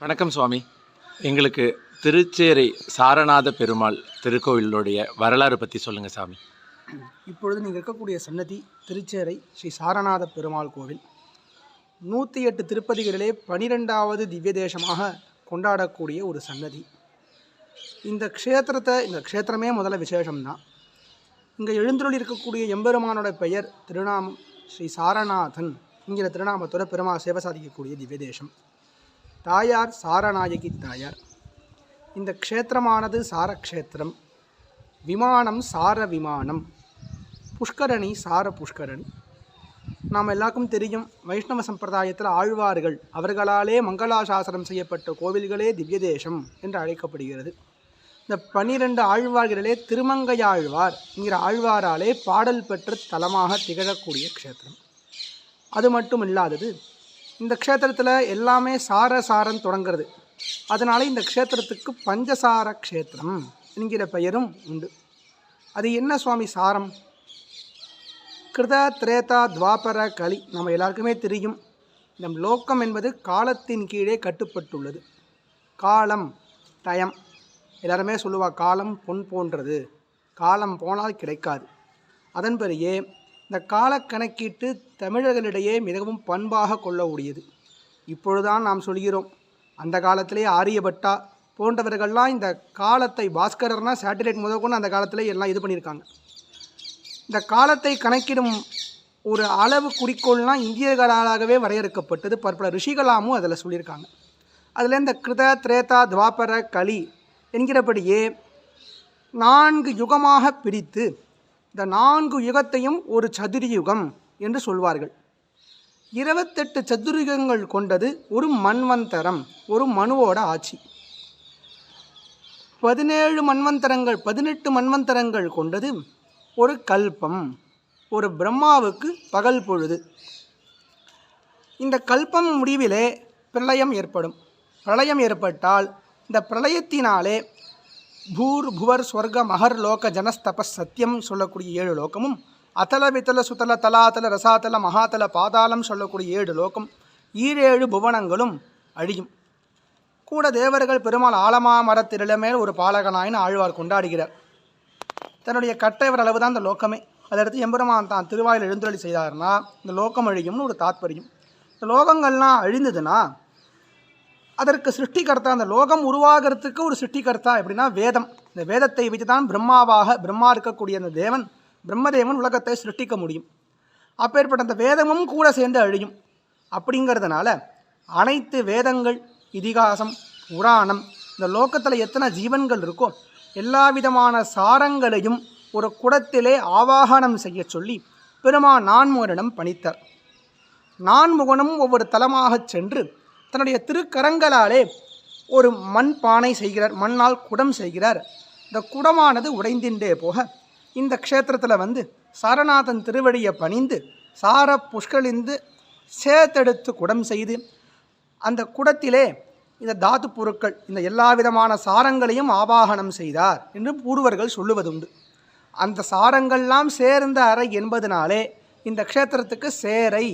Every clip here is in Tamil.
வணக்கம் சுவாமி. எங்களுக்கு திருச்சேரை சாரநாத பெருமாள் திருக்கோவிலுடைய வரலாறு பற்றி சொல்லுங்கள் சாமி. இப்பொழுது நீங்கள் இருக்கக்கூடிய சன்னதி திருச்சேரை ஸ்ரீ சாரநாத பெருமாள் கோவில். 108 திருப்பதிகளிலே 12வது திவ்ய தேசமாக கொண்டாடக்கூடிய ஒரு சன்னதி. இந்த க்ஷேத்திரமே முதல்ல விசேஷம்தான். இங்கே எழுந்தருளி இருக்கக்கூடிய எம்பெருமானோட பெயர் திருநாமம் ஸ்ரீ சாரநாதன் என்கிற திருநாமத்தோட பெருமாள் சேவை சாதிக்கக்கூடிய திவ்ய தேசம். தாயார் சாரநாயகி தாயார். இந்த க்ஷேத்திரமானது சாரக்ஷேத்திரம், விமானம் சார விமானம், புஷ்கரணி சார புஷ்கரணி. நாம் எல்லாருக்கும் தெரியும், வைஷ்ணவ சம்பிரதாயத்தில் ஆழ்வார்கள் அவர்களாலே மங்களாசாசனம் செய்யப்பட்ட கோவில்களே திவ்ய தேசம் என்று அழைக்கப்படுகிறது. இந்த 12 ஆழ்வார்களிலே திருமங்கையாழ்வார் என்கிற ஆழ்வாராலே பாடல் பெற்ற தலமாக திகழக்கூடிய க்ஷேத்திரம். அது மட்டும் இல்லாதது, இந்த க்ஷேத்திரத்தில் எல்லாமே சாரம் தொடங்கிறது. அதனால இந்த க்ஷேத்திரத்துக்கு பஞ்சசார க்ஷேத்திரம் என்கிற பெயரும் உண்டு. அது என்ன சுவாமி சாரம்? கிருத திரேதா துவாபர கலி. நம்ம எல்லாருக்குமே தெரியும், நம் லோகம் என்பது காலத்தின் கீழே கட்டுப்பட்டுள்ளது. காலம், டயம், எல்லாருமே சொல்லுவா காலம் பொன் போன்றது, காலம் போனால் கிடைக்காது. அதன்படியே இந்த காலக்கணக்கீட்டு தமிழர்களிடையே மிகவும் பண்பாக கொள்ள உடையது. இப்பொழுதுதான் நாம் சொல்கிறோம், அந்த காலத்திலே ஆரியபட்டா போன்றவர்கள்லாம் இந்த காலத்தை, பாஸ்கரர்னா சேட்டலைட் முதற்கொண்டு அந்த காலத்திலே எல்லாம் இது பண்ணியிருக்காங்க. இந்த காலத்தை கணக்கிடும் ஒரு அளவு குறிக்கோள்லாம் இந்தியர்களாகவே வரையறுக்கப்பட்டது. பற்பல ரிஷிகளாமும் அதில் சொல்லியிருக்காங்க. அதில் இந்த கிருத திரேதா துவாபர கலி என்கிறபடியே 4 யுகமாக பிரித்து இந்த 4 யுகத்தையும் ஒரு சதுர்யுகம் என்று சொல்வார்கள். 28 சதுர்யுகங்கள் கொண்டது ஒரு மன்வந்தரம், ஒரு மனுவோட ஆட்சி. 18 மன்வந்தரங்கள் கொண்டது ஒரு கல்பம், ஒரு பிரம்மாவுக்கு பகல் பொழுது. இந்த கல்பம் முடிவிலே பிரளயம் ஏற்படும். பிரளயம் ஏற்பட்டால் இந்த பிரளயத்தினாலே பூர் புவர் ஸ்வர்க மகர் லோக ஜனஸ்தப சத்தியம் சொல்லக்கூடிய 7 லோகமும், அத்தல வித்தல சுத்தல தலாத்தல ரசாத்தல மகாத்தல பாதாளம் சொல்லக்கூடிய 7 லோகம், 7 புவனங்களும் அழியும். கூட தேவர்கள் பெருமாள் ஆலமா மரத்திரள மேல் ஒரு பாலகனாயின்னு ஆழ்வார் கொண்டாடுகிறார். தன்னுடைய கட்டைவர் அளவு தான் இந்த லோகமே. அதடுத்து எம்பெருமான் தான் திருவாயில் எழுந்தருளி செய்தார்னா இந்த லோகம் அழியும்னு ஒரு தாத்பரியம். இந்த லோகங்கள்லாம் அழிந்ததுன்னா அதற்கு சிருஷ்டிகர்த்தா, அந்த லோகம் உருவாகிறதுக்கு ஒரு சிருஷ்டிகர்த்தா எப்படின்னா வேதம். இந்த வேதத்தை வச்சு தான் பிரம்மா இருக்கக்கூடிய அந்த தேவன், பிரம்மதேவன் உலகத்தை சிருஷ்டிக்க முடியும். அப்பேற்பட்ட அந்த வேதமும் கூட சேர்ந்து அழியும். அப்படிங்கிறதுனால அனைத்து வேதங்கள், இதிகாசம், புராணம், இந்த லோகத்தில் எத்தனை ஜீவன்கள் இருக்கோ எல்லா விதமான சாரங்களையும் ஒரு குடத்திலே ஆவாகனம் செய்ய சொல்லி பெருமான் நான்முகனிடம் பணித்தார். நான்முகனும் ஒவ்வொரு தலமாக சென்று தன்னுடைய திருக்கரங்களாலே ஒரு மண் பானை செய்கிறார், மண்ணால் குடம் செய்கிறார். இந்த குடமானது உடைந்தின்றே போக இந்த க்ஷேத்திரத்தில் சாரநாதன் திருவடியை பணிந்து சார புஷ்கலிந்து சேர்த்தெடுத்து குடம் செய்து அந்த குடத்திலே இந்த தாது பொருட்கள், இந்த எல்லா விதமான சாரங்களையும் ஆவாகனம் செய்தார் என்று பூர்வர்கள் சொல்லுவதுண்டு. அந்த சாரங்கள்லாம் சேர்ந்த அறை என்பதனாலே இந்த க்ஷேத்திரத்துக்கு சேரை,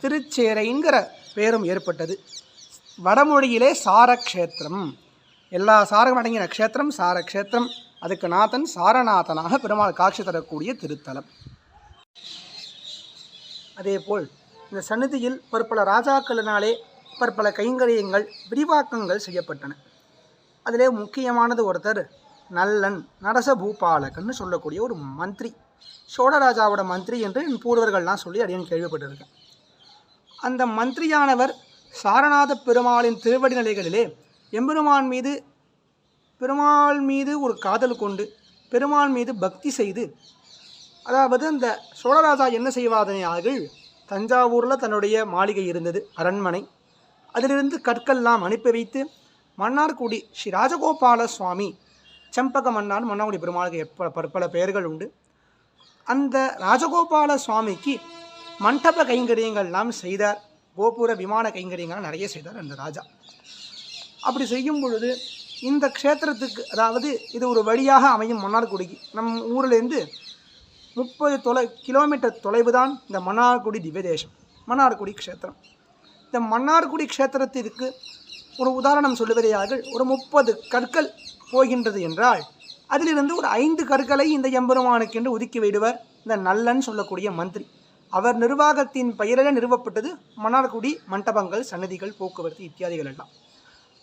திருச்சேரைங்கிற பேரும் ஏற்பட்டது. வடமொழியிலே சாரக்ஷேத்திரம், எல்லா சாரம் அடங்கின க்ஷேத்திரம் சாரக்ஷேத்திரம். அதுக்கு நாதன் சாரநாதனாக பெருமாள் காட்சி தரக்கூடிய திருத்தலம். அதேபோல் இந்த சந்நிதியில் பற்பல ராஜாக்களினாலே பற்பல கைங்கரியங்கள், விரிவாக்கங்கள் செய்யப்பட்டன. அதிலே முக்கியமானது ஒருத்தர் நல்லன் நரசபூபாலகன்னு சொல்லக்கூடிய ஒரு மந்திரி, சோழராஜாவோட மந்திரி என்று என் பூர்வர்கள்லாம் சொல்லி அடியேன் கேள்விப்பட்டிருக்கேன். அந்த மந்திரியானவர் சாரநாத பெருமாளின் திருவடி நிலைகளிலே எம்பெருமான் மீது, பெருமாள் மீது ஒரு காதல் கொண்டு பெருமாள் மீது பக்தி செய்து, அதாவது அந்த சோழராஜா என்ன செய்வாதனையார்கள், தஞ்சாவூரில் தன்னுடைய மாளிகை இருந்தது, அரண்மனை. அதிலிருந்து கற்கள்லாம் அனுப்பி வைத்து மன்னார்குடி ஸ்ரீ ராஜகோபால சுவாமி, செம்பக மன்னார் மன்னார்குடி பெருமாளுக்கு பற்பல பெயர்கள் உண்டு. அந்த ராஜகோபால சுவாமிக்கு மண்டப கைங்கரியங்கள்லாம் செய்தார். கோபுர விமான கைங்கரியங்கள் நிறைய செய்தார் அந்த ராஜா. அப்படி செய்யும் பொழுது இந்த க்ஷேத்திரத்துக்கு, அதாவது இது ஒரு வழியாக அமையும் மன்னார்குடிக்கு, நம் ஊரிலேருந்து 30 கிலோமீட்டர் தொலைவு தான் இந்த மன்னார்குடி திவ்ய தேசம், மன்னார்குடி க்ஷேத்திரம். இந்த மன்னார்குடி க்ஷேத்திரத்திற்கு ஒரு உதாரணம் சொல்லுவதையாக ஒரு 30 கற்கள் போகின்றது என்றால் அதிலிருந்து ஒரு 5 கற்களை இந்த எம்பெருமானுக்கு என்று ஒதுக்கி விடுவர் இந்த நல்லன் சொல்லக்கூடிய மந்திரி. அவர் நிர்வாகத்தின் பெயரில் நிறுவப்பட்டது மன்னார்குடி மண்டபங்கள், சன்னதிகள், போக்குவரத்து இத்தியாதிகள் எல்லாம்.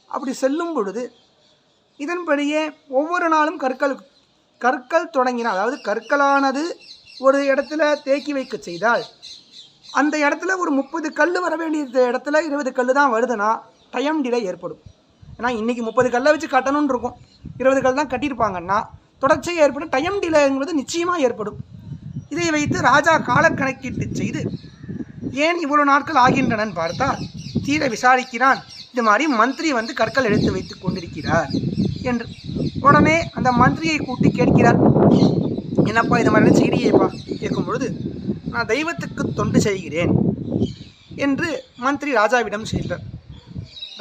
அப்படி செல்லும் பொழுது இதன்படியே ஒவ்வொரு நாளும் கற்கள் தொடங்கின, அதாவது கற்களானது ஒரு இடத்துல தேக்கி வைக்க செய்தால் அந்த இடத்துல ஒரு 30 கல் வர வேண்டிய இடத்துல 20 கல் தான் வருதுன்னா டைம் டிலே ஏற்படும். ஏன்னா இன்றைக்கி 30 கல்லை வச்சு கட்டணும்னு இருக்கும், 20 கல் தான் கட்டியிருப்பாங்கன்னா தொடர்ச்சியாக ஏற்படும், டைம் டிலேங்கிறது நிச்சயமாக ஏற்படும். இதை வைத்து ராஜா காலக்கணக்கீட்டு செய்து ஏன் இவ்வளோ நாட்கள் ஆகின்றனன்னு பார்த்தால் தீர விசாரிக்கிறான். இது மாதிரி மந்திரி வந்து கற்கள் எடுத்து வைத்து கொண்டிருக்கிறார் என்று. உடனே அந்த மந்திரியை கூட்டி கேட்கிறார், என்னப்பா இது மாதிரி செய்தியேப்பா கேட்கும் பொழுது, நான் தெய்வத்துக்கு தொண்டு செய்கிறேன் என்று மந்திரி ராஜாவிடம் செய்கிறார்.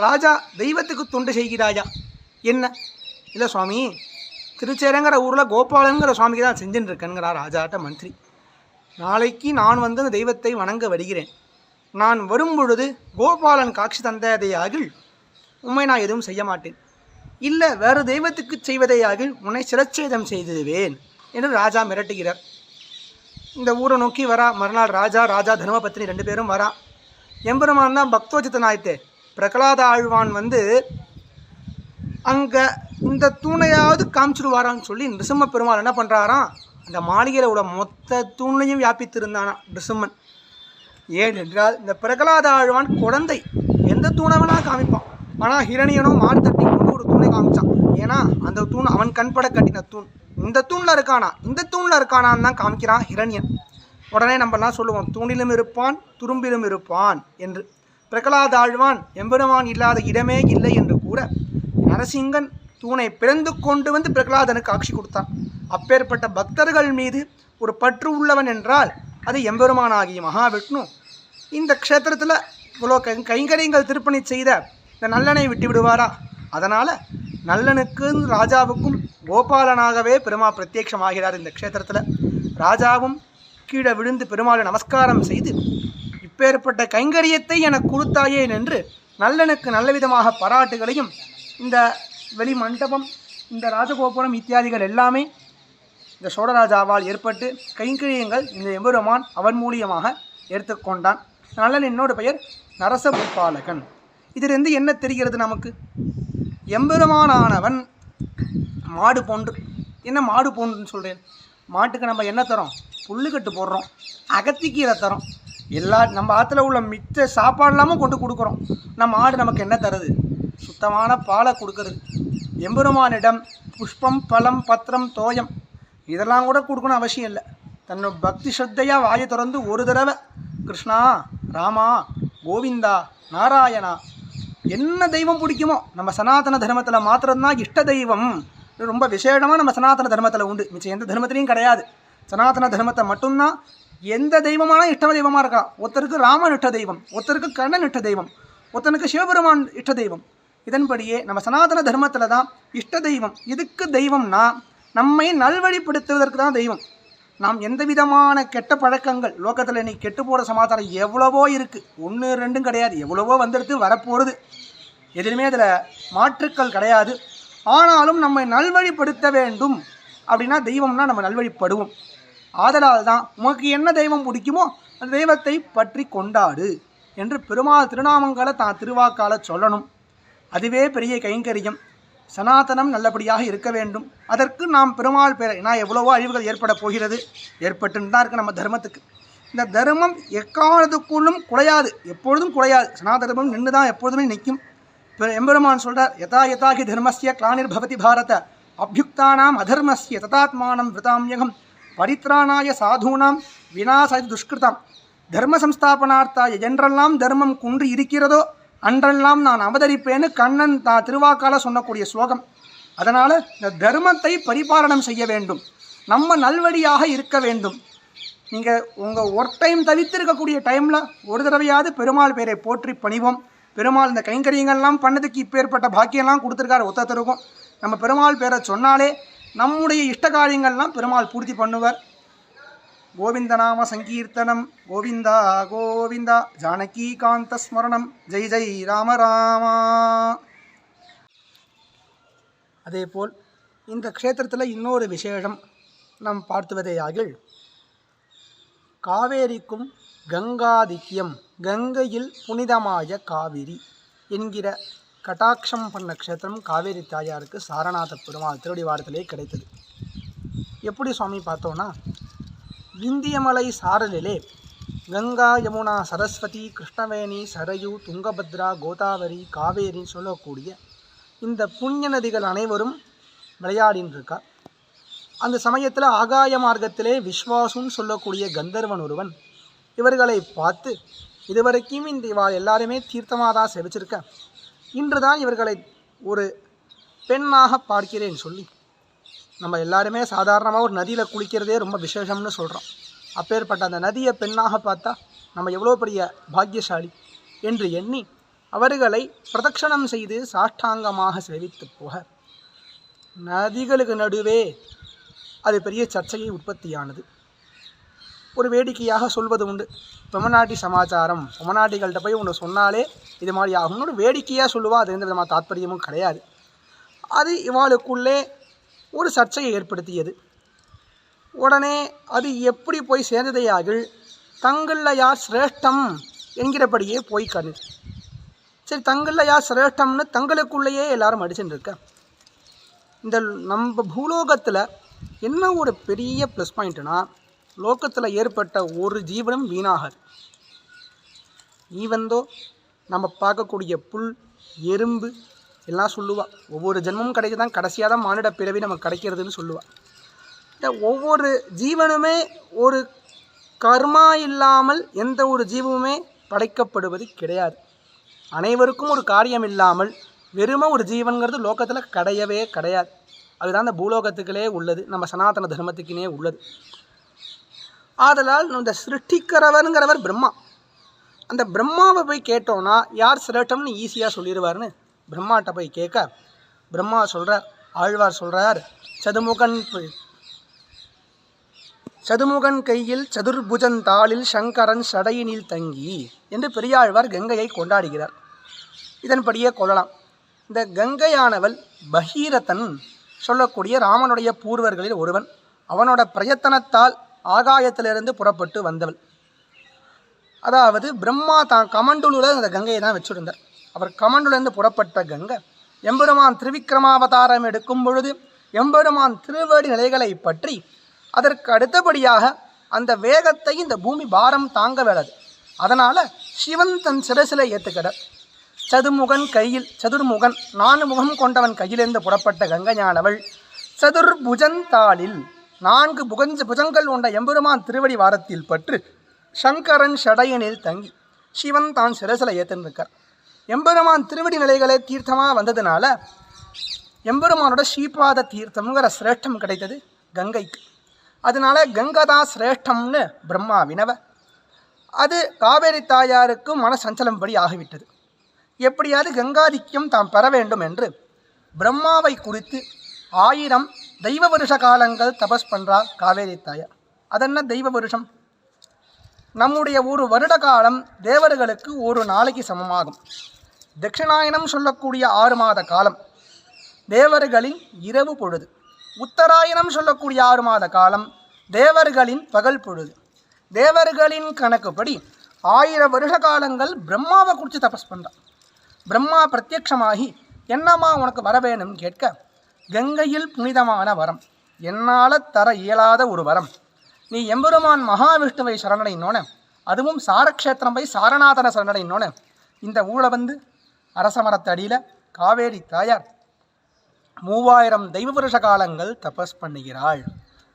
ராஜா, தெய்வத்துக்கு தொண்டு செய்கிறாயா? என்ன? இல்லை சுவாமி, திருச்சேரங்கிற ஊரில் கோபாலங்கிற சுவாமிக்கு தான் செஞ்சுட்டு இருக்கேங்கிறார் ராஜாட்ட மந்திரி. நாளைக்கு நான் வந்து தெய்வத்தை வணங்க வருகிறேன். நான் வரும் பொழுது கோபாலன் காட்சி தந்ததையாகில் உண்மை நான் எதுவும் செய்ய மாட்டேன், இல்லை வேறு தெய்வத்துக்கு செய்வதையாகில் உன்னை சிரச்சேதம் செய்திடுவேன் என்று ராஜா மிரட்டுகிறார். இந்த ஊரை நோக்கி வரா. மறுநாள் ராஜா தர்மபத்னி 2 பேரும் வரா. எம்பெருமான் தான் பக்தோச்சித்தன் ஆயிட்டே. பிரகலாத ஆழ்வான் வந்து அங்கே இந்த தூணையாவது காமிச்சிடுவாரான்னு சொல்லி நிருசிம்ம பெருமாள் என்ன பண்ணுறாராம், அந்த மாளிகையில் உள்ள மொத்த தூணையும் வியாபித்திருந்தானா நிருசிம்மன். ஏனென்றால் இந்த பிரகலாத ஆழ்வான் குழந்தை, எந்த தூணை வேணால் காமிப்பான். ஆனால் ஹிரணியனும் மாடு தட்டி கொண்டு ஒரு தூணை காமிச்சான். ஏன்னா அந்த தூண் அவன் கண்பட கட்டின தூண். இந்த தூணில் இருக்கானான்னு தான் காமிக்கிறான் ஹிரண்யன். உடனே நம்மலாம் சொல்லுவோம், தூணிலும் இருப்பான் துரும்பிலும் இருப்பான் என்று. பிரகலாத ஆழ்வான் எம்பெருமான் இல்லாத இடமே இல்லை என்று கூற நரசிங்கன் தூணை பிறந்து கொண்டு வந்து பிரகலாதனுக்கு காட்சி கொடுத்தான். அப்பேற்பட்ட பக்தர்கள் மீது ஒரு பற்று உள்ளவன் என்றால் அது எம்பெருமான் ஆகிய மகாவிஷ்ணு இந்த க்ஷேத்திரத்தில் இவ்வளோ கைங்கரியங்கள் திருப்பணி செய்த இந்த நல்லனை விட்டு விடுவாரா? அதனால் நல்லனுக்கும் ராஜாவுக்கும் கோபாலனாகவே பெருமாள் பிரத்யட்சமாகிறார் இந்த க்ஷேத்திரத்தில். ராஜாவும் கீழே விழுந்து பெருமாளை நமஸ்காரம் செய்து, இப்பேற்பட்ட கைங்கரியத்தை எனக்கு கொடுத்தாயே என்று நல்லனுக்கு நல்ல விதமாக பாராட்டுகளையும், இந்த வெளி மண்டபம், இந்த ராஜகோபுரம் இத்தியாதிகள் எல்லாமே இந்த சோழராஜாவால் ஏற்பட்டு கைங்கரியங்கள் இந்த எம்பெருமான் அவன் மூலியமாக எடுத்துக்கொண்டான். நல்லன் என்னோட பெயர் நரசபூபாலகன். இதிலிருந்து என்ன தெரிகிறது நமக்கு? எம்பெருமானானவன் மாடு போன்று. என்ன மாடு போன்றுன்னு சொல்கிறேன்? மாட்டுக்கு நம்ம என்ன தரோம்? புல்லுக்கட்டு போடுறோம், அகத்திக்கீரை தரோம், நம்ம ஆற்றுல உள்ள மிச்ச சாப்பாடெல்லாமும் கொண்டு கொடுக்குறோம். நம்ம மாடு நமக்கு என்ன தருது? சுத்தமான பாலை கொடுக்கறது. எம்பெருமானிடம் புஷ்பம், பழம், பத்திரம், தோயம் இதெல்லாம் கூட கொடுக்கணும் அவசியம் இல்லை. தன்னோட பக்தி ஸ்ரத்தையாக வாயை திறந்து ஒரு தடவை கிருஷ்ணா, ராமா, கோவிந்தா, நாராயணா, என்ன தெய்வம் பிடிக்குமோ நம்ம சனாதன தர்மத்தில் மாத்திரம்தான் இஷ்ட தெய்வம் ரொம்ப விசேஷமாக நம்ம சனாதன தர்மத்தில் உண்டு. மிச்சம் எந்த தர்மத்திலையும் கிடையாது. சனாதன தர்மத்தை மட்டும்தான் எந்த தெய்வமான இஷ்ட தெய்வமாக இருக்கா. ஒருத்தருக்கு ராமன் இஷ்ட தெய்வம், ஒருத்தருக்கு கண்ணன் இஷ்ட தெய்வம், ஒருத்தனுக்கு சிவபெருமான் இஷ்ட தெய்வம். இதன்படியே நம்ம சனாதன தர்மத்தில் தான் இஷ்ட தெய்வம். இதுக்கு தெய்வம்னா நம்மை நல்வழிப்படுத்துவதற்கு தான் தெய்வம். நாம் எந்த விதமான கெட்ட பழக்கங்கள் லோகத்தில் இன்னைக்கு கெட்டு போகிற சமாச்சாரம் எவ்வளவோ இருக்குது, 1 2 கிடையாது, எவ்வளவோ வந்துடுது, வரப்போகிறது. எதுவுமே அதில் மாற்றுக்கள் கிடையாது. ஆனாலும் நம்மை நல்வழிப்படுத்த வேண்டும் அப்படின்னா தெய்வம்னா நம்ம நல்வழிப்படுவோம். ஆதலால் தான் உனக்கு என்ன தெய்வம் பிடிக்குமோ அந்த தெய்வத்தை பற்றி கொண்டாடு என்று பெருமாள் திருநாமங்களை தான் திருவாக்கால சொல்லணும். அதுவே பெரிய கைங்கரியம். சனாதனம் நல்லபடியாக இருக்க வேண்டும். அதற்கு நாம் பெருமாள் பேரை, நான் எவ்வளவோ அழிவுகள் ஏற்பட போகிறது, ஏற்பட்டுன்னு தான் இருக்குது நம்ம தர்மத்துக்கு. இந்த தர்மம் எக்காலத்துக்குள்ளும் குறையாது, எப்பொழுதும் குறையாது. சனாதன தர்மம் நின்று தான் எப்பொழுதுமே நிற்கும். எம்பெருமான் சொல்கிறார், யதா யதாகி தர்மஸ்ய கிளானிர் பவதி பாரத அபியுக்தானாம் அதர்மஸ்ய ததாத்மானம் விருதாம்யகம் பரித்ராணாய சாதூனாம் விநாசாய துஷ்கிருதம் தர்ம சம்ஸ்தாபனார்த்தாய என்றெல்லாம் தர்மம் குன்று இருக்கிறதோ அன்றெல்லாம் நான் அவதரிப்பேன்னு கண்ணன் தான் திருவாக்கால சொன்னக்கூடிய ஸ்லோகம். அதனால் இந்த தர்மத்தை பரிபாலனம் செய்ய வேண்டும், நம்ம நல்வழியாக இருக்க வேண்டும். நீங்கள் உங்கள் ஒர்க் டைம் தவிர்த்து இருக்கக்கூடிய டைமில் ஒரு தடவையாவது பெருமாள் பேரை போற்றி பணிவோம். பெருமாள் இந்த கைங்கரியங்கள்லாம் பண்ணதுக்கு இப்பேற்பட்ட பாக்கியெல்லாம் கொடுத்துருக்காரு ஒத்தருக்கும். நம்ம பெருமாள் பேரை சொன்னாலே நம்முடைய இஷ்ட காரியங்கள்லாம் பெருமாள் பூர்த்தி பண்ணுவார். கோவிந்தநாம சங்கீர்த்தனம் கோவிந்தா கோவிந்தா ஜானகீகாந்த ஸ்மரணம் ஜெய் ஜெய் ராம ராமா. அதேபோல் இந்த க்ஷேத்திரத்தில் இன்னொரு விசேஷம் நாம் பார்த்துவதேயாகில் காவேரிக்கும் கங்காதிக்கியம் கங்கையில் புனிதமாய காவிரி என்கிற கட்டாட்சம் பண்ண க்ஷேத்திரம் காவேரி தாயாருக்கு சாரநாத பெருமாள் திருவடி வாரத்திலே கிடைத்தது. எப்படி சுவாமி பார்த்தோன்னா, விந்தியமலை சாரலிலே கங்கா யமுனா சரஸ்வதி கிருஷ்ணவேணி சரயு துங்கபத்ரா கோதாவரி காவேரின்னு சொல்லக்கூடிய இந்த புண்ணிய நதிகள் அனைவரும் விளையாடின்னு இருக்கா. அந்த சமயத்தில் ஆகாய மார்க்கத்திலே விஸ்வாசுன்னு சொல்லக்கூடிய கந்தர்வன் ஒருவன் இவர்களை பார்த்து, இதுவரைக்கும் இந்த இவாள் எல்லாருமே தீர்த்தமாக தான் செவிச்சிருக்க, இன்று தான் இவர்களை ஒரு பெண்ணாக பார்க்கிறேன் சொல்லி, நம்ம எல்லாருமே சாதாரணமாக ஒரு நதியில் குளிக்கிறதே ரொம்ப விசேஷம்னு சொல்கிறோம். அப்பேற்பட்ட அந்த நதியை பெண்ணாக பார்த்தா நம்ம எவ்வளோ பெரிய பாக்கியசாலி என்று எண்ணி அவர்களை பிரதட்சணம் செய்து சாஷ்டாங்கமாக சேவித்து போக நதிகளுக்கு நடுவே அது பெரிய சர்ச்சையை உற்பத்தியானது. ஒரு வேடிக்கையாக சொல்வது உண்டு, பொம்மநாட்டி சமாச்சாரம், பொம்மநாட்டிகள்கிட்ட போய் ஒன்று சொன்னாலே இது மாதிரி ஆகும்னு ஒரு வேடிக்கையாக சொல்லுவா. அது எந்த விதமான தாற்பயமும் கிடையாது. அது இவாளுக்குள்ளே ஒரு சர்ச்சையை ஏற்படுத்தியது. உடனே அது எப்படி போய் சேர்ந்ததையாகில் தங்களில் யார் சிரேஷ்டம் என்கிறபடியே போய் கணு. சரி, தங்களில் யார் சிரேஷ்டம்னு தங்களுக்குள்ளேயே எல்லாரும் அடிச்சுட்டு இருக்க. இந்த நம்ம பூலோகத்தில் என்ன ஒரு பெரிய ப்ளஸ் பாயிண்ட்னா, லோகத்தில் ஏற்பட்ட ஒரு ஜீவனும் வீணாகாது. ஈவந்தோ நம்ம பார்க்கக்கூடிய புல் எறும்பு எல்லாம் சொல்லுவாள், ஒவ்வொரு ஜென்மமும் கிடைக்க தான் கடைசியாக தான் மானிட பிறவி நமக்கு கிடைக்கிறதுன்னு சொல்லுவாள். இந்த ஒவ்வொரு ஜீவனுமே ஒரு கர்மா இல்லாமல் எந்த ஒரு ஜீவனுமே படைக்கப்படுவது கிடையாது. அனைவருக்கும் ஒரு காரியம் இல்லாமல் வெறுமை ஒரு ஜீவன்கிறது லோகத்தில் கிடையவே கிடையாது. அதுதான் இந்த பூலோகத்துக்களே உள்ளது, நம்ம சனாதன தர்மத்துக்குனே உள்ளது. ஆதலால் இந்த சிருஷ்டிக்கிறவருங்கிறவர் பிரம்மா. அந்த பிரம்மாவை போய் கேட்டோன்னா யார் சிரேஷ்டம்னு ஈஸியாக சொல்லிடுவார்னு பிரம்மாட்ட போய் கேட்க, பிரம்மா சொல்கிறார், ஆழ்வார் சொல்கிறார், சதுமுகன் கையில் சதுர்புஜன் தாளில் சங்கரன் சடையினில் தங்கி என்று பெரியாழ்வார் கங்கையை கொண்டாடுகிறார். இதன்படியே கொள்ளலாம். இந்த கங்கையானவள் பகீரதன் சொல்லக்கூடிய ராமனுடைய பூர்வர்களில் ஒருவன். அவனோட பிரயத்தனத்தால் ஆகாயத்திலிருந்து புறப்பட்டு வந்தவள். அதாவது பிரம்மா தான் கமண்டூலில் அந்த கங்கையை தான் வச்சுருந்தார். அவர் கமண்டூலேருந்து புறப்பட்ட கங்கை எம்பெருமான் திருவிக்கிரமாவதாரம் எடுக்கும் பொழுது எம்பெருமான் திருவடி நிலைகளை பற்றி அதற்கு அடுத்தபடியாக அந்த வேகத்தை இந்த பூமி பாரம் தாங்க வேளது. அதனால் சிவன் தன் சிரசிலை ஏற்றுக்கிறார். சதுமுகன் கையில், சதுர்முகன் 4 முகம் கொண்டவன் கையிலிருந்து புறப்பட்ட கங்கையானவள் சதுர்புஜன் தாளில் 4 புஜங்கள் கொண்ட எம்பெருமான் திருவடி வாரத்தில் பற்று சங்கரன் ஷடையனில் தங்கி சிவன் தான் சிரசில் ஏற்றுருக்கார். எம்பெருமான் திருவடி நிலைகளே தீர்த்தமாக வந்ததுனால எம்பெருமானோட ஸ்ரீபாத தீர்த்தம்ங்கிற சிரேஷ்டம் கிடைத்தது கங்கைக்கு. அதனால கங்கதா சிரேஷ்டம்னு பிரம்மா வினவ, அது காவேரி தாயாருக்கு மன சஞ்சலம்படி ஆகிவிட்டது. எப்படியாவது கங்காதிக்கியம் தாம் பெற வேண்டும் என்று பிரம்மாவை குறித்து 1000 தெய்வ வருஷ காலங்கள் தபஸ் பண்ணுறார் காவேரி தாயார். அதென்ன தெய்வ வருஷம்? நம்முடைய ஒரு வருட காலம் தேவர்களுக்கு ஒரு நாளைக்கு சமமாகும். தட்சிணாயனம் சொல்லக்கூடிய 6 மாத காலம் தேவர்களின் இரவு பொழுது. உத்தராயணம் சொல்லக்கூடிய 6 மாத காலம் தேவர்களின் பகல் பொழுது. தேவர்களின் கணக்குப்படி 1000 வருஷ காலங்கள் பிரம்மாவை குறித்து தபஸ் பண்ணுறான். பிரம்மா பிரத்யட்சமாகி, என்னம்மா உனக்கு வர வேணும்னு கேட்க, கங்கையில் புனிதமான வரம், என்னால் தர இயலாத ஒரு வரம், நீ எம்பெருமான் மகாவிஷ்ணுவை சரணடைனோன்னு, அதுவும் சாரக்ஷேத்திரம் போய் சாரநாதன சரணடைனோன்னு இந்த ஊழை வந்து அரச மரத்தடியில் காவேரி தாயார் 3000 தெய்வ வருஷ காலங்கள் தபஸ் பண்ணுகிறாள்.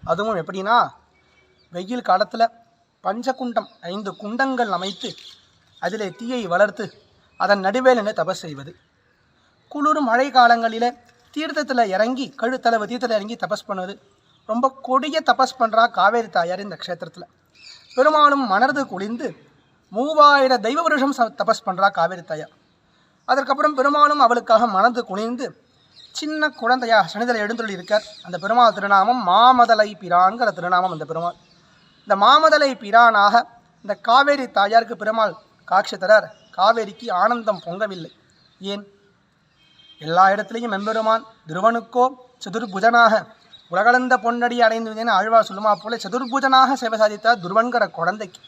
அதுவும் எப்படின்னா, வெயில் காலத்தில் பஞ்சகுண்டம் 5 குண்டங்கள் அமைத்து அதிலே தீயை வளர்த்து அதன் நடுவேல் நின்று தபஸ் செய்வது. குளிர் மழை காலங்களில் தீர்த்தத்தில் இறங்கி கழுத்தளவு தீர்த்தத்தில் இறங்கி தபஸ் பண்ணுவது. ரொம்ப கொடிய தபஸ் பண்ணுறா காவேரி தாயார் இந்த க்ஷேத்திரத்தில். பெருமாளும் மணர்ந்து குளிந்து 3000 தெய்வ வருஷம் தபஸ் பண்ணுறா காவேரி தாயார். அதற்கப்புறம் பெருமாளும் அவளுக்காக மணர்ந்து குளிந்து சின்ன குழந்தையாக சனிதலை எழுந்துள்ளி இருக்கார். அந்த பெருமாள் திருநாமம் மாமதலை பிரான்கிற திருநாமம். அந்த பெருமாள் இந்த மாமதலை பிரானாக இந்த காவேரி தாயாருக்கு பெருமாள் காட்சி தரார். காவேரிக்கு ஆனந்தம் பொங்கவில்லை. ஏன்? எல்லா இடத்துலையும் எம்பெருமான் திருவனுக்கோ சதுர்புஜனாக உலகளந்த பொன்னடி அடைந்து ஆழ்வார் சொல்லுமா போல சதுர்புஜனாக சேவை சாதித்தார் துருவன்கிற குழந்தைக்கு.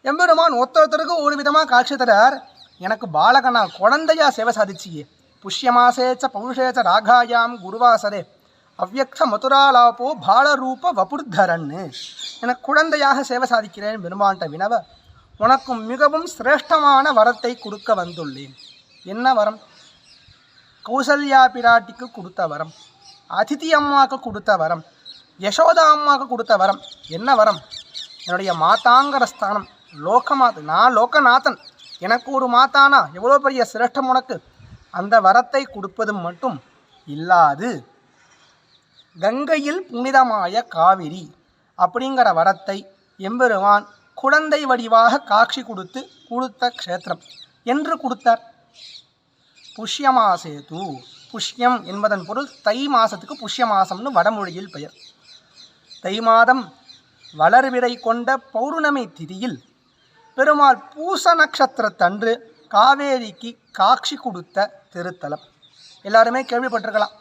எம்பெருமான் ஒருத்தருக்கு ஒரு விதமாக காட்சி தரார். எனக்கு பாலகனா குழந்தையா சேவை சாதிச்சியே. புஷ்யமாசேச்ச பௌருஷேச்ச ராகாயாம் குருவாசரே அவ்யக்த மதுராலாப்போ பாலரூப வபுர்தரன்னு எனக்கு குழந்தையாக சேவை சாதிக்கிறேன் பெருமான்கிட்ட வினவ, உனக்கும் மிகவும் சிரேஷ்டமான வரத்தை கொடுக்க வந்துள்ளேன். என்ன வரம்? கௌசல்யா பிராட்டிக்கு கொடுத்த வரம், அதிதி அம்மாவுக்கு கொடுத்த வரம், யசோதா அம்மாவுக்கு கொடுத்த வரம். என்ன வரம்? என்னுடைய மாதாங்கிற ஸ்தானம், லோகமாத, நான் லோகநாதன், எனக்கு ஒரு மாதானா எவ்வளோ பெரிய சிரேஷ்டம் உனக்கு. அந்த வரத்தை கொடுப்பது மட்டும் இல்லாது கங்கையில் புனிதமாய காவிரி அப்படிங்கிற வரத்தை எம்பெருமான் குழந்தை வடிவாக காட்சி கொடுத்த க்ஷேத்திரம் என்று கொடுத்தார். புஷ்யமாசேது, புஷ்யம் என்பதன் பொருள் தை மாதத்துக்கு புஷ்ய மாதம்னு வடமொழியில் பெயர். தை மாதம் வளர்விரை கொண்ட பௌர்ணமி திதியில் பெருமாள் பூச நட்சத்திரத்தன்று காவேரிக்கு காட்சி கொடுத்த திருத்தலம். எல்லாருமே கேள்விப்பட்டிருக்கலாம்.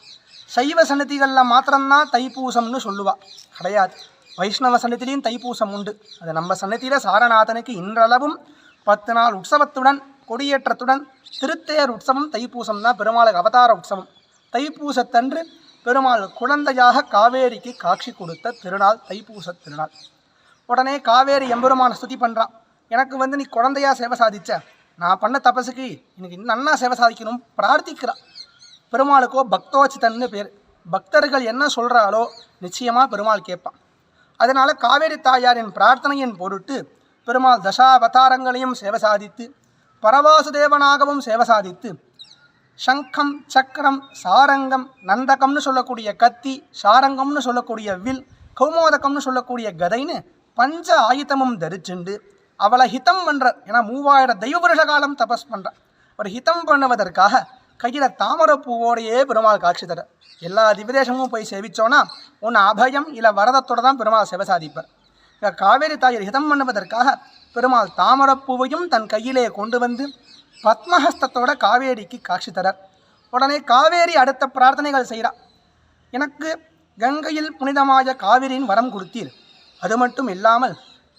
சைவ சன்னதிகளில் மாத்திரம்தான் தைப்பூசம்னு சொல்லுவா. கிடையாது. வைஷ்ணவ சன்னதிலையும் தைப்பூசம் உண்டு. அது நம்ம சன்னதியில் சாரநாதனுக்கு இன்றளவும் 10 நாள் உற்சவத்துடன் கொடியேற்றத்துடன் திருத்தேர் உற்சவம் தைப்பூசம் தான் பெருமாளுக்கு அவதார உற்சவம். தைப்பூசத்தன்று பெருமாள் குழந்தையாக காவேரிக்கு காட்சி கொடுத்த திருநாள் தைப்பூச திருநாள். உடனே காவேரி எம்பெருமான ஸ்துதி பண்ணுறான். எனக்கு நீ குழந்தையாக சேவை சாதிச்ச, நான் பண்ண தபசுக்கு எனக்கு இன்னும் நன்னா சேவை சாதிக்கணும் பிரார்த்திக்கிறான். பெருமாளுக்கோ பக்தோச்சிதன்னு பேர். பக்தர்கள் என்ன சொல்கிறாலோ நிச்சயமாக பெருமாள் கேட்பான். அதனால் காவேரி தாயாரின் பிரார்த்தனையின் பொருட்டு பெருமாள் தசாவதாரங்களையும் சேவை சாதித்து பரவாசுதேவனாகவும் சேவை சாதித்து சங்கம் சக்கரம் சாரங்கம் நந்தகம்னு சொல்லக்கூடிய கத்தி, சாரங்கம்னு சொல்லக்கூடிய வில், கௌமோதகம்னு சொல்லக்கூடிய கதைன்னு பஞ்ச ஆயுதமும் தரிச்சுண்டு அவளை ஹிதம் பண்ணுறார். ஏன்னா 3000 தெய்வ வருஷ காலம் தபஸ் பண்ணுறான். ஒரு ஹிதம் பண்ணுவதற்காக கையில் தாமரப்பூவோடையே பெருமாள் காட்சி தர. எல்லா திவ்யதேசமும் போய் சேவிச்சோன்னா ஒன்று அபயம் இல்லை வரதத்தோடு தான் பெருமாள் சேவை சாதிப்பார். காவேரி தாயர் ஹிதம் பண்ணுவதற்காக பெருமாள் தாமரப்பூவையும் தன் கையிலே கொண்டு வந்து பத்மஹஸ்தத்தோட காவேரிக்கு காட்சி தரார். உடனே காவேரி அடுத்த பிரார்த்தனைகள் செய்கிறார். எனக்கு கங்கையில் புனிதமாய காவிரியின் வரம் கொடுத்தீர். அது மட்டும் இல்லாமல்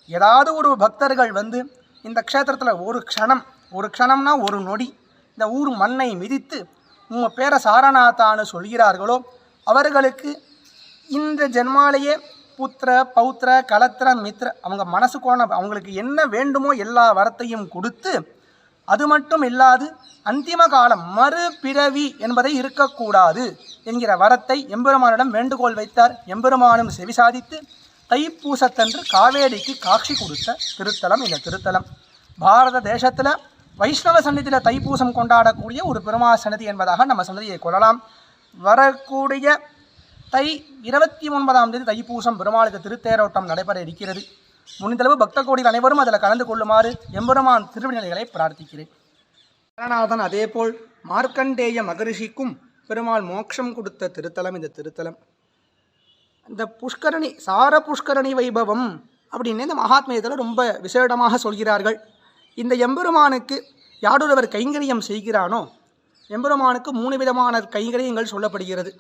ஏதாவது ஒரு பக்தர்கள் இந்த க்ஷேத்திரத்தில் ஒரு க்ஷணம்னா ஒரு நொடி இந்த ஊர் மண்ணை மிதித்து உங்கள் பேரை சாரநாத்தான்னு சொல்கிறார்களோ அவர்களுக்கு இந்த ஜென்மாலேயே புத்திர பௌத்திர கலத்திர மித்திர அவங்க மனசுக்கோன அவங்களுக்கு என்ன வேண்டுமோ எல்லா வரத்தையும் கொடுத்து, அது மட்டும் இல்லாது அந்திம காலம் மறுபிறவி என்பதை இருக்கக்கூடாது என்கிற வரத்தை எம்பெருமானிடம் வேண்டுகோள் வைத்தார். எம்பெருமானும் செவி சாதித்து தைப்பூசத்தன்று காவேரிக்கு காட்சி கொடுத்த திருத்தலம் இந்த திருத்தலம். பாரத தேசத்தில் வைஷ்ணவ சன்னதியில் தைப்பூசம் கொண்டாடக்கூடிய ஒரு பெருமாள் சன்னதி என்பதாக நம்ம சன்னதியை கொள்ளலாம். வரக்கூடிய தை 29ஆம் தேதி தைப்பூசம் பெருமாளுக்கு திருத்தேரோட்டம் நடைபெற இருக்கிறது. முடிந்தளவு பக்த கோடிகள் அனைவரும் அதில் கலந்து கொள்ளுமாறு எம்பெருமான் திருவினைகளை பிரார்த்திக்கிறேன். சாரநாதன் அதேபோல் மார்க்கண்டேய மகரிஷிக்கும் பெருமாள் மோட்சம் கொடுத்த திருத்தலம் இந்த திருத்தலம். இந்த புஷ்கரணி சார புஷ்கரணி வைபவம் அப்படின்னு இந்த மகாத்மியத்தில் ரொம்ப விசேடமாக சொல்கிறார்கள். இந்த எம்பெருமானுக்கு யாரொருவர் கைங்கரியம் செய்கிறானோ எம்பெருமானுக்கு 3 விதமான கைங்கரியங்கள் சொல்லப்படுகிறது.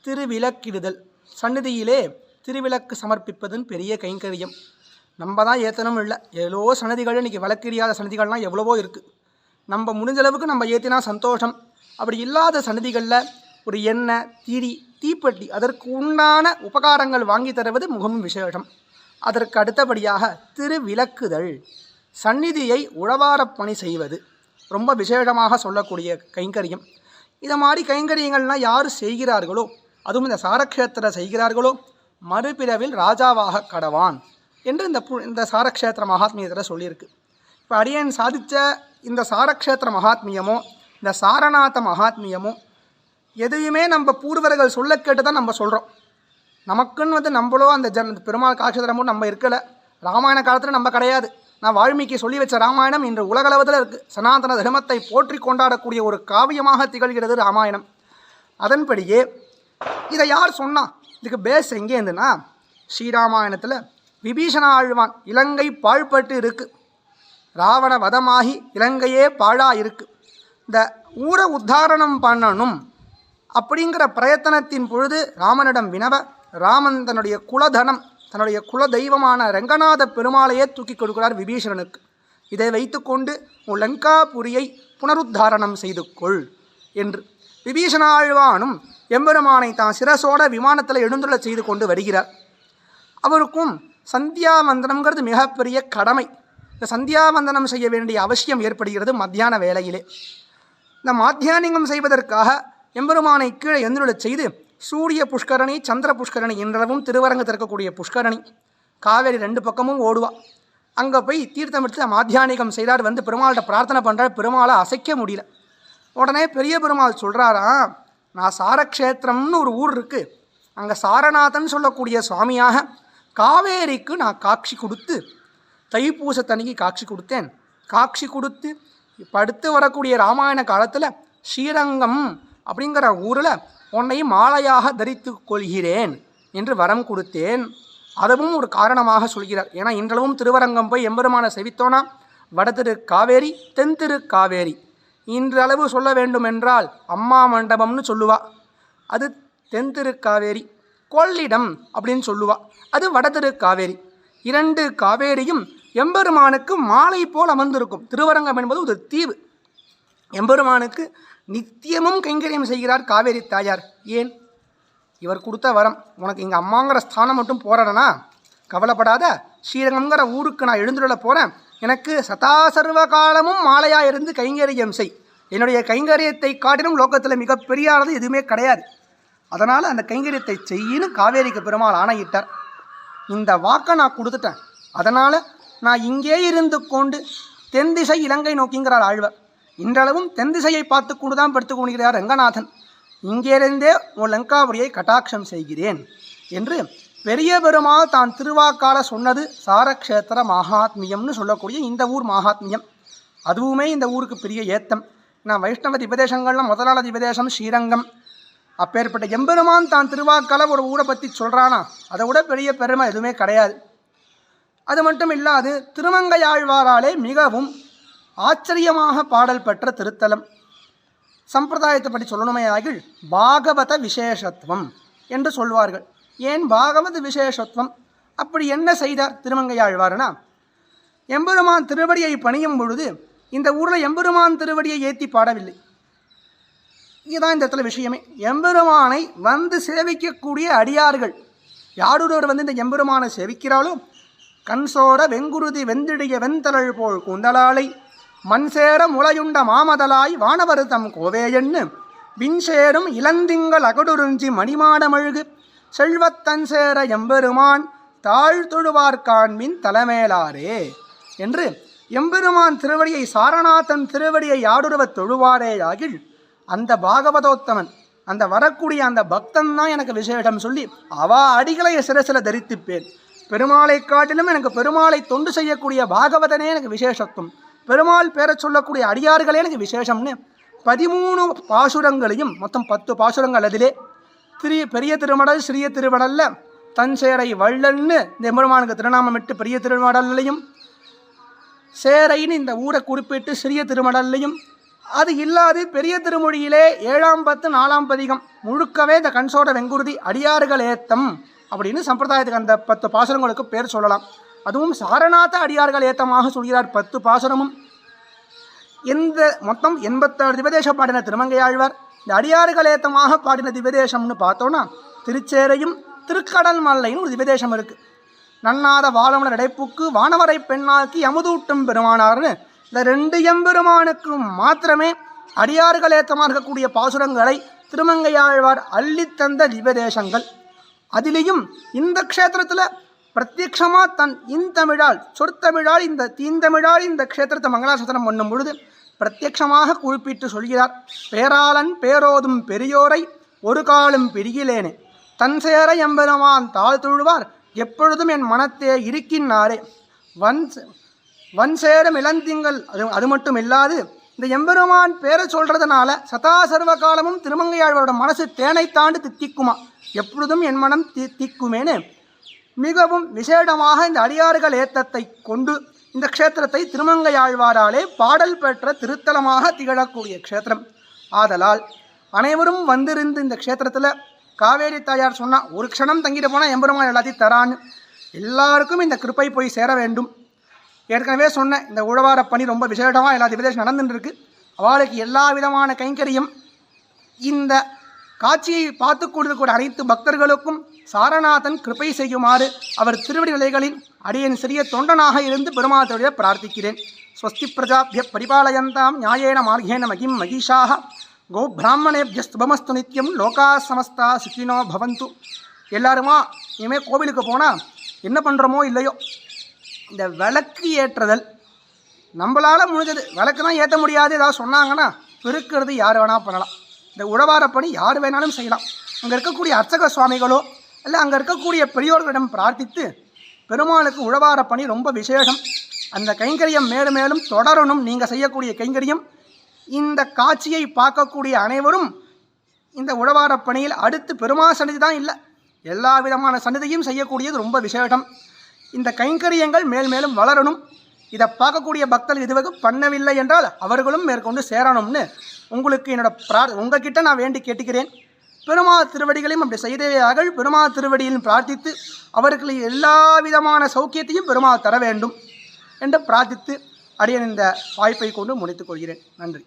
திருவிளக்கிடுதல், சன்னதியிலே திருவிளக்கு சமர்ப்பிப்பதுன்னு பெரிய கைங்கரியம். நம்ம தான் ஏற்றணும் இல்லை, எவ்வளோ சன்னதிகள் இன்றைக்கி விளக்கெரியாத சன்னதிகள்லாம் எவ்வளவோ இருக்குது. நம்ம முடிஞ்சளவுக்கு நம்ம ஏற்றினா சந்தோஷம். அப்படி இல்லாத சன்னதிகளில் ஒரு எண்ணெய், திரி, தீப்பெட்டி அதற்கு உண்டான உபகாரங்கள் வாங்கி தருவது மிகவும் விசேஷம். அதற்கு அடுத்தபடியாக திருவிளக்குதல், சந்நிதியை உழவாரப் பணி செய்வது ரொம்ப விசேஷமாக சொல்லக்கூடிய கைங்கரியம். இதை மாதிரி கைங்கரியங்கள்லாம் யார் செய்கிறார்களோ, அதுவும் இந்த சாரக்ஷேத்திர செய்கிறார்களோ மறுபிறவில் ராஜாவாக கடவான் என்று இந்த சாரக்ஷேத்திர மகாத்மியத்தில் சொல்லியிருக்கு. இப்போ அடியேன் சாதித்த இந்த சாரக்ஷேத்திர மகாத்மியமோ இந்த சாரநாத மகாத்மியமோ எதையுமே நம்ம பூர்வர்கள் சொல்ல கேட்டு தான் நம்ம சொல்கிறோம். நமக்குன்னு நம்மளோ அந்த பெருமாள் காட்சி தரமும் நம்ம இருக்கலை. ராமாயண காலத்தில் நம்ம கிடையாது. நான் வால்மீகி சொல்லி வச்ச ராமாயணம் இன்று உலகளவில் இருக்குது. சனாதன தர்மத்தை போற்றி கொண்டாடக்கூடிய ஒரு காவியமாக திகழ்கிறது ராமாயணம். அதன்படியே இதை யார் சொன்னா? இதுக்கு பேஸ் எங்கே இருந்துன்னா ஸ்ரீராமாயணத்தில் விபீஷண ஆழ்வான் இலங்கை பாழ்பட்டு இருக்கு, ராவண வதமாகி இலங்கையே பாழா இருக்கு, இந்த ஊரை உத்தாரணம் பண்ணணும் அப்படிங்கிற பிரயத்தனத்தின் பொழுது ராமனிடம் வினவ, ராமன் தன்னுடைய குலதனம் தன்னுடைய குல தெய்வமான ரங்கநாத பெருமாளையே தூக்கி கொடுக்கிறார் விபீஷணனுக்கு. இதை வைத்துக்கொண்டு உன் லங்காபுரியை புனருத்தாரணம் செய்து கொள் என்று. விபீஷண ஆழ்வானும் எம்பெருமானை தான் சிரசோட விமானத்தில் எழுந்துள்ள செய்து கொண்டு வருகிறார். அவருக்கும் சந்தியாவந்தனம்ங்கிறது மிகப்பெரிய கடமை. இந்த சந்தியாவந்தனம் செய்ய வேண்டிய அவசியம் ஏற்படுகிறது மத்தியான வேளையிலே. இந்த மாத்தியானிங்கம் செய்வதற்காக எம்பெருமானை கீழே எழுந்துள்ள செய்து சூரிய புஷ்கரணி சந்திர புஷ்கரணி என்றவும் திருவரங்கத்தில் இருக்கக்கூடிய புஷ்கரணி காவேரி 2 பக்கமும் ஓடுவா. அங்கே போய் தீர்த்தம் எடுத்து மாத்தியானிகம் செய்தார். வந்து பெருமாள்கிட்ட பிரார்த்தனை பண்ணுறார். பெருமாளை அசைக்க முடியல. உடனே பெரிய பெருமாள் சொல்கிறாராம், நான் சாரக்ஷேத்திரம்னு ஒரு ஊர் இருக்குது, அங்கே சாரநாதன் சொல்லக்கூடிய சுவாமியாக காவேரிக்கு நான் காட்சி கொடுத்து தைப்பூசத்தன்னைக்கு காட்சி கொடுத்தேன். காட்சி கொடுத்து இப்போ அடுத்து வரக்கூடிய ராமாயண காலத்தில் ஸ்ரீரங்கம் அப்படிங்கிற ஊரில் உன்னை மாலையாக தரித்து கொள்கிறேன் என்று வரம் கொடுத்தேன். அதுவும் ஒரு காரணமாக சொல்கிறார். ஏன்னா இன்றளவும் திருவரங்கம் போய் எம்பெருமானை செவித்தோன்னா வடதிரு காவேரி தென்திரு காவேரி. இன்றளவு சொல்ல வேண்டும் என்றால் அம்மா மண்டபம்னு சொல்லுவா, அது தென்திரு காவேரி. கொள்ளிடம் அப்படின்னு சொல்லுவா, அது வடதிரு காவேரி. 2 காவேரியும் எம்பெருமானுக்கு மாலை போல் அமர்ந்திருக்கும். திருவரங்கம் என்பது ஒரு தீவு. எம்பெருமானுக்கு நித்தியமும் கைங்கரியம் செய்கிறார் காவேரி தாயார். ஏன்? இவர் கொடுத்த வரம். உனக்கு இங்கே அம்மாங்கிற ஸ்தானம் மட்டும் போகிறேன்னா கவலைப்படாத, ஸ்ரீரங்கம்ங்கிற ஊருக்கு நான் எழுந்துள்ள போகிறேன், எனக்கு சதாசர்வ காலமும் மாலையாக இருந்து கைங்கரியம் செய். என்னுடைய கைங்கரியத்தை காட்டிலும் லோகத்தில் மிகப்பெரியானது எதுவுமே கிடையாது. அதனால் அந்த கைங்கரியத்தை செய்யின்னு காவேரிக்கு பெருமாள் ஆணையிட்டார். இந்த வாக்கை நான் கொடுத்துட்டேன், அதனால் நான் இங்கே இருந்து கொண்டு தென் திசை இலங்கை நோக்கிங்கிறார் ஆழ்வார். இன்றளவும் தென் திசையை பார்த்து கொண்டு தான் படுத்து கொள்கிறார் ரங்கநாதன். இங்கேருந்தே உன் லங்காபுரியை கட்டாட்சம் செய்கிறேன் என்று பெரிய பெருமாள் தான் திருவாக்கால சொன்னது சாரக்ஷேத்திர மகாத்மியம்னு சொல்லக்கூடிய இந்த ஊர் மகாத்மியம். அதுவுமே இந்த ஊருக்கு பெரிய ஏத்தம். நான் வைஷ்ணவ திபதேசங்கள்லாம் முதலாள திபதேசம் ஸ்ரீரங்கம். அப்பேற்பட்ட எம்பெருமான் தான் திருவாக்கால ஒரு ஊரை பற்றி சொல்கிறானா அதை விட பெரிய பெருமை எதுவுமே கிடையாது. அது மட்டும் இல்லாது திருமங்கையாழ்வாராலே மிகவும் ஆச்சரியமாக பாடல் பெற்ற திருத்தலம். சம்பிரதாயத்தை பற்றி சொல்லணுமே ஆகில் பாகவத விசேஷத்துவம் என்று சொல்வார்கள். ஏன் பாகவத விசேஷத்துவம்? அப்படி என்ன செய்தார் திருமங்கையாழ்வார்னா, எம்பெருமான் திருவடியை பணியும் பொழுது இந்த ஊரில் எம்பெருமான் திருவடியை ஏற்றி பாடவில்லை. இதுதான் இந்த இடத்துல விஷயமே. எம்பெருமானை வந்து சேவிக்கக்கூடிய அடியார்கள் யாரொருவர் வந்து இந்த எம்பெருமானை சேவிக்கிறாளோ, கண்சோர வெங்குருதி வெந்திடிய வெண்தழல் போல் கூந்தலாலை மண்சேர முளையுண்ட மாமதலாய் வானவருத்தம் கோவேயன்னு விண்சேரும் இளந்திங்கள் அகடுருஞ்சி மணிமாடமழுகு செல்வத்தன் சேர எம்பெருமான் தாழ்தொழுவார் காண்பின் தலைமேலாரே என்று எம்பெருமான் திருவடியை சாரநாதன் திருவடியை யாடுருவ தொழுவாரேயாகில் அந்த பாகவதோத்தமன் அந்த வரக்கூடிய அந்த பக்தன் தான் எனக்கு விசேஷம் சொல்லி அவா அடிகளை சிரசில் தரித்துப்பேன். பெருமாளை காட்டிலும் எனக்கு பெருமாளை தொண்டு செய்யக்கூடிய பாகவதனே எனக்கு விசேஷத்துவம், பெருமாள் பேரை சொல்லக்கூடிய அடியார்களே எனக்கு விசேஷம்னு 13 பாசுரங்களையும் மொத்தம் 10 பாசுரங்கள் அதிலே பெரிய திருமடல் சிறிய திருமடலில் தன்சேரை வள்ளல்னு இந்த எம்பெருமானுக்கு திருநாமமிட்டு பெரிய திருமடல்லையும், சேரைன்னு இந்த ஊரை குறிப்பிட்டு சிறிய திருமடல்லையும், அது இல்லாது பெரிய திருமொழியிலே 7ஆம் 10 4ஆம் பதிகம் முழுக்கவே இந்த கண்சோட வெங்குருதி அடியார்கள் ஏத்தம் அப்படின்னு சம்பிரதாயத்துக்கு அந்த 10 பாசுரங்களுக்கு பேர் சொல்லலாம். அதுவும் சாரநாத அடியார்கள் ஏத்தமாக சொல்கிறார் 10 பாசுரமும். இந்த மொத்தம் 86 திவதேசம் பாடின திருமங்கையாழ்வார். இந்த அடியார்கள் ஏத்தமாக பாடின திவதேசம்னு பார்த்தோன்னா திருச்சேரையும் திருக்கடல் மல்லைன்னு ஒரு திவதேசம் இருக்குது. நன்னாத வாழமன நடைப்புக்கு வானவரை பெண்ணாக்கி அமுதூட்டும் பெருமானார்னு இந்த 2 எம்பெருமானுக்கும் மாத்திரமே அடியார்கள் ஏத்தமாக இருக்கக்கூடிய பாசுரங்களை திருமங்கையாழ்வார் அள்ளித்தந்த திவதேசங்கள். அதிலேயும் இந்த க்ஷேத்திரத்தில் பிரத்யக்ஷமாக தன் இந்தமிழால் சொற்தமிழால் இந்த தீந்தமிழால் இந்த க்ஷேத்திரத்தை மங்களாசாசனம் பண்ணும் பொழுது பிரத்யக்ஷமாக குறிப்பிட்டு சொல்கிறார். பேராளன் பேரோதும் பெரியோரை ஒரு காலும் பிரிகிலேனே தன் சேர எம்பெருமான் தாழ்த்துழுவார் எப்பொழுதும் என் மனத்தே இருக்கின்றாரே. வன் சேரும் இளந்திங்கள் அது மட்டும் இல்லாது இந்த எம்பெருமான் பேரை சொல்கிறதுனால சதாசர்வ காலமும் திருமங்கையாழ்வாரோட மனசு தேனை தாண்டு தித்திக்குமா, எப்பொழுதும் என் மனம் திக்குமேனு மிகவும் விசேடமாக இந்த அடியார்கள் ஏத்தத்தை கொண்டு இந்த க்ஷேத்திரத்தை திருமங்கையாழ்வாராலே பாடல் பெற்ற திருத்தலமாக திகழக்கூடிய க்ஷேத்திரம் ஆதலால் அனைவரும் வந்திருந்து இந்த க்ஷேத்திரத்தில் காவேரி தாயார் சொன்னால் ஒரு க்ஷணம் தங்கிட்டு போனால் எம்பெருமான் எல்லாத்தையும் தரான்னு எல்லாருக்கும் இந்த கிருப்பை போய் சேர வேண்டும். ஏற்கனவே சொன்ன இந்த உழவார பணி ரொம்ப விசேடமாக எல்லா திவ்யதேசம் நடந்துட்டுருக்கு. அவளுக்கு எல்லா விதமான கைங்கரியம் இந்த காட்சியை பார்த்து கொடுக்கக்கூடிய அனைத்து பக்தர்களுக்கும் சாரநாதன் கிருப்பை செய்யுமாறு அவர் திருவடி நிலைகளில் அடியேன் சிறிய தொண்டனாக இருந்து பெருமாளுடைய பிரார்த்திக்கிறேன். ஸ்வஸ்தி பிரஜாபிய பரிபாலயந்தாம் நியாயேன மார்கேன மகிம் மகிஷாக கோ பிராமணேபிய சுபமஸ்து நித்தியம் லோகா சமஸ்தா சுகினோ பவந்து. எல்லாருமா இனிமேல் கோவிலுக்கு போனால் என்ன பண்ணுறோமோ இல்லையோ இந்த விளக்கு ஏற்றுதல் நம்மளால் முடிஞ்சது. விளக்கு தான் ஏற்ற முடியாது ஏதாவது சொன்னாங்கன்னா பெருக்கிறது யார் வேணால் பண்ணலாம். இந்த உழவார பணி யார் வேணாலும் செய்யலாம். அங்கே இருக்கக்கூடிய அர்ச்சக சுவாமிகளோ இல்லை அங்கே இருக்கக்கூடிய பெரியோர்களிடம் பிரார்த்தித்து பெருமாளுக்கு உழவார பணி ரொம்ப விசேஷம். அந்த கைங்கரியம் மேலும் மேலும் தொடரணும். நீங்கள் செய்யக்கூடிய கைங்கரியம் இந்த காட்சியை பார்க்கக்கூடிய அனைவரும் இந்த உழவார பணியில் அடுத்து பெருமாள் சன்னிதி தான் இல்லை, எல்லா விதமான சன்னிதியும் செய்யக்கூடியது ரொம்ப விசேஷம். இந்த கைங்கரியங்கள் மேல் மேலும் வளரணும். இதை பார்க்கக்கூடிய பக்தர்கள் இதுவரைக்கும் பண்ணவில்லை என்றால் அவர்களும் மேற்கொண்டு சேரணும்னு உங்களுக்கு உங்ககிட்ட நான் வேண்டி கேட்டுக்கிறேன். பெருமாள் திருவடிகளையும் அப்படி செய்தவையாக பெருமாள் திருவடியிலும் பிரார்த்தித்து அவர்களுக்கு எல்லா விதமான சௌக்கியத்தையும் பெருமாள் தர வேண்டும் என்று பிரார்த்தித்து அடியேன் இந்த வாய்ப்பை கொண்டு முடித்துக் கொள்கிறேன். நன்றி.